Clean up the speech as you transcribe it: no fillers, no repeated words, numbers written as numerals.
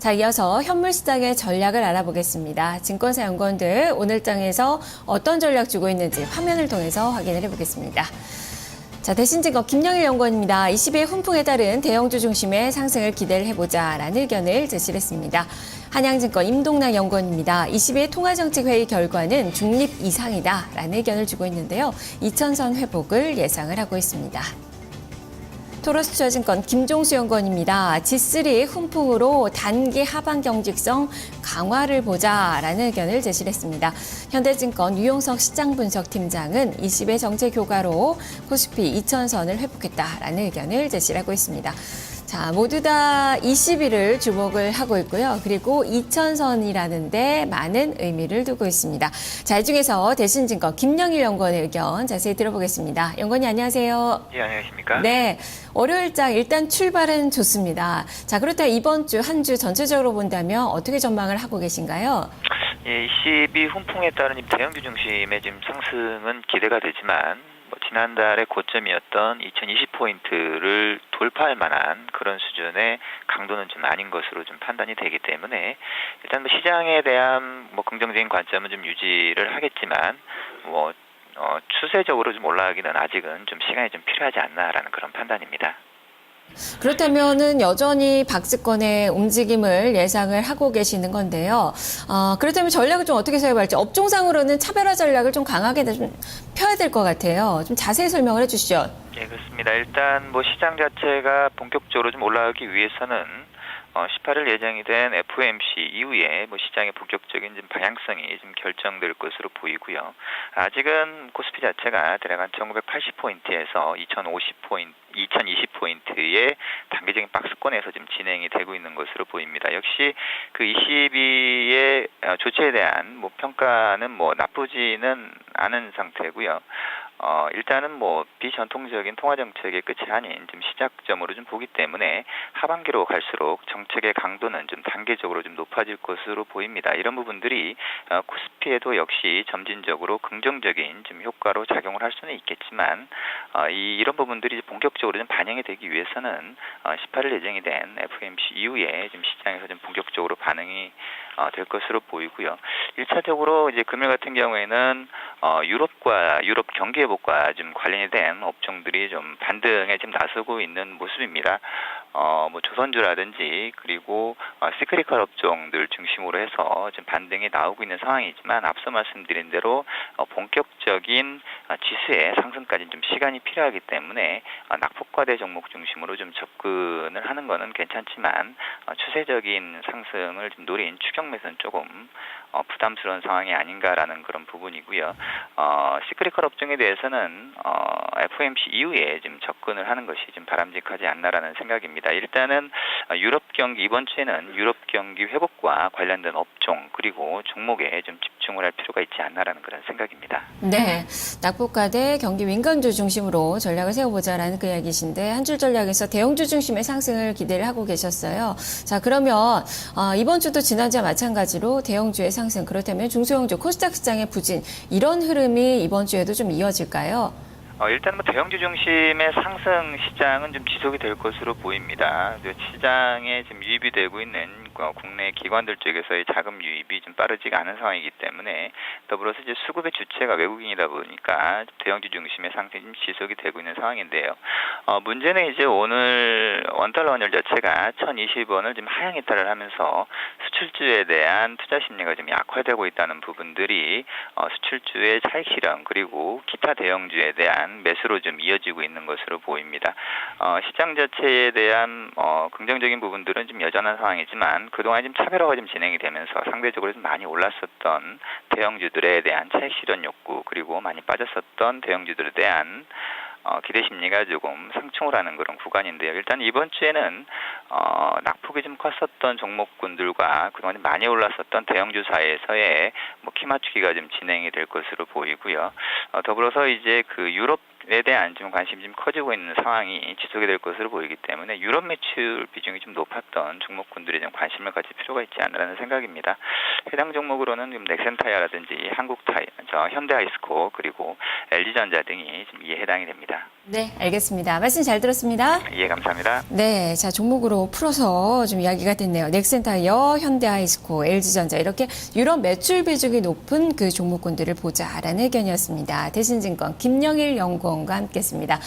자, 이어서 현물시장의 전략을 알아보겠습니다. 증권사 연구원들 오늘장에서 어떤 전략 주고 있는지 화면을 통해서 확인을 해보겠습니다. 자, 대신증권 김영일 연구원입니다. 22일 훈풍에 따른 대형주 중심의 상승을 기대를 해보자라는 의견을 제시를 했습니다. 한양증권 임동락 연구원입니다. 22일 통화정책회의 결과는 중립 이상이다라는 의견을 주고 있는데요. 2000선 회복을 예상을 하고 있습니다. 토로스투자증권 김종수 연구원입니다. G3 훈풍으로 단기 하반 경직성 강화를 보자라는 의견을 제시를 했습니다. 현대증권 유용석 시장분석팀장은 20의 정책 효과로 코스피 2000선을 회복했다라는 의견을 제시를 하고 있습니다. 자, 모두 다 20일을 주목을 하고 있고요. 그리고 2000선이라는데 많은 의미를 두고 있습니다. 자, 이 중에서 대신증권 김영일 연구원의 의견 자세히 들어보겠습니다. 연구원님 안녕하세요. 예, 안녕하십니까? 네, 월요일장 일단 출발은 좋습니다. 자, 그렇다면 이번 주 한 주 전체적으로 본다면 어떻게 전망을 하고 계신가요? 예, 22 훈풍에 따른 대형주 중심의 지금 상승은 기대가 되지만 지난달의 고점이었던 2020포인트를 돌파할 만한 그런 수준의 강도는 좀 아닌 것으로 좀 판단이 되기 때문에 일단 시장에 대한 긍정적인 관점은 좀 유지를 하겠지만 추세적으로 좀 올라가기는 아직은 좀 시간이 좀 필요하지 않나라는 그런 판단입니다. 그렇다면은 여전히 박스권의 움직임을 예상을 하고 계시는 건데요. 그렇다면 전략을 좀 어떻게 세워볼지 업종상으로는 차별화 전략을 좀 강하게 좀 펴야 될 것 같아요. 좀 자세히 설명을 해주시죠. 네, 그렇습니다. 일단 시장 자체가 본격적으로 좀 올라가기 위해서는 18일 예정이 된 FOMC 이후에 시장의 본격적인 좀 방향성이 좀 결정될 것으로 보이고요. 아직은 코스피 자체가 대략 한 1980포인트에서 2020포인트의 단기적인 박스권에서 지금 진행이 되고 있는 것으로 보입니다. 역시 그 22의 조치에 대한 평가는 나쁘지는 않은 상태고요. 일단은 비전통적인 통화정책의 끝이 아닌 좀 시작점으로 좀 보기 때문에 하반기로 갈수록 정책의 강도는 좀 단계적으로 좀 높아질 것으로 보입니다. 이런 부분들이 코스피에도 역시 점진적으로 긍정적인 좀 효과로 작용을 할 수는 있겠지만 이런 부분들이 본격적으로 좀 반영이 되기 위해서는 18일 예정이 된 FOMC 이후에 좀 시장에서 좀 본격적으로 반응이 될 것으로 보이고요. 1차적으로 이제 금일 같은 경우에는 유럽 경기 회복과 좀 관련이 된 업종들이 좀 반등에 지금 나서고 있는 모습입니다. 조선주라든지 그리고 시크리컬 업종들 중심으로 해서 좀 반등이 나오고 있는 상황이지만 앞서 말씀드린 대로 본격적인 지수의 상승까지 좀 시간이 필요하기 때문에 낙폭과대 종목 중심으로 좀 접근을 하는 것은 괜찮지만 추세적인 상승을 좀 노린 추격매수는 조금 부담스러운 상황이 아닌가라는 그런 부분이고요. 시크리컬 업종에 대해서는 FOMC 이후에 좀 접근을 하는 것이 좀 바람직하지 않나라는 생각입니다. 일단은 유럽 경기 이번 주에는 유럽 경기 회복과 관련된 업종 그리고 종목에 좀 집중을 할 필요가 있지 않나라는 그런 생각입니다. 네, 낙폭과대 경기 민감주 중심으로 전략을 세워보자라는 그 이야기이신데 한 줄 전략에서 대형주 중심의 상승을 기대를 하고 계셨어요. 자, 그러면 이번 주도 지난주와 마찬가지로 대형주의 상승 그렇다면 중소형주 코스닥 시장의 부진 이런 흐름이 이번 주에도 좀 이어질까요? 일단 대형주 중심의 상승 시장은 좀 지속이 될 것으로 보입니다. 시장에 지금 유입이 되고 있는 국내 기관들 쪽에서의 자금 유입이 좀 빠르지가 않은 상황이기 때문에 더불어서 이제 수급의 주체가 외국인이다 보니까 대형주 중심의 상승이 좀 지속이 되고 있는 상황인데요. 문제는 이제 오늘 원달러 환율 자체가 1,020원을 좀 하향 이탈을 하면서 수출주에 대한 투자 심리가 좀 약화되고 있다는 부분들이 수출주의 차익 실현 그리고 기타 대형주에 대한 매수로 좀 이어지고 있는 것으로 보입니다. 시장 자체에 대한 긍정적인 부분들은 좀 여전한 상황이지만 그동안 좀 차별화가 좀 진행이 되면서 상대적으로 좀 많이 올랐었던 대형주들에 대한 차익 실현 욕구 그리고 많이 빠졌었던 대형주들에 대한 기대 심리가 조금 상충을 하는 그런 구간인데요. 일단 이번 주에는 낙폭이 좀 컸었던 종목군들과 그동안 많이 올랐었던 대형주사에서의 키 맞추기가 좀 진행이 될 것으로 보이고요. 더불어서 이제 그 유럽에 대한 좀 관심이 좀 커지고 있는 상황이 지속이 될 것으로 보이기 때문에 유럽 매출 비중이 좀 높았던 종목군들이 좀 관심을 가질 필요가 있지 않나라는 생각입니다. 해당 종목으로는 좀 넥센타이어라든지 현대아이스코 그리고 LG전자 등이 좀 이에 해당이 됩니다. 네, 알겠습니다. 말씀 잘 들었습니다. 예, 감사합니다. 네, 자, 종목으로 풀어서 좀 이야기가 됐네요. 넥센타이어, 현대아이스코, LG전자 이렇게 유럽 매출 비중이 높은 그 종목군들을 보자라는 의견이었습니다. 대신증권 김영일 연구원과 함께했습니다.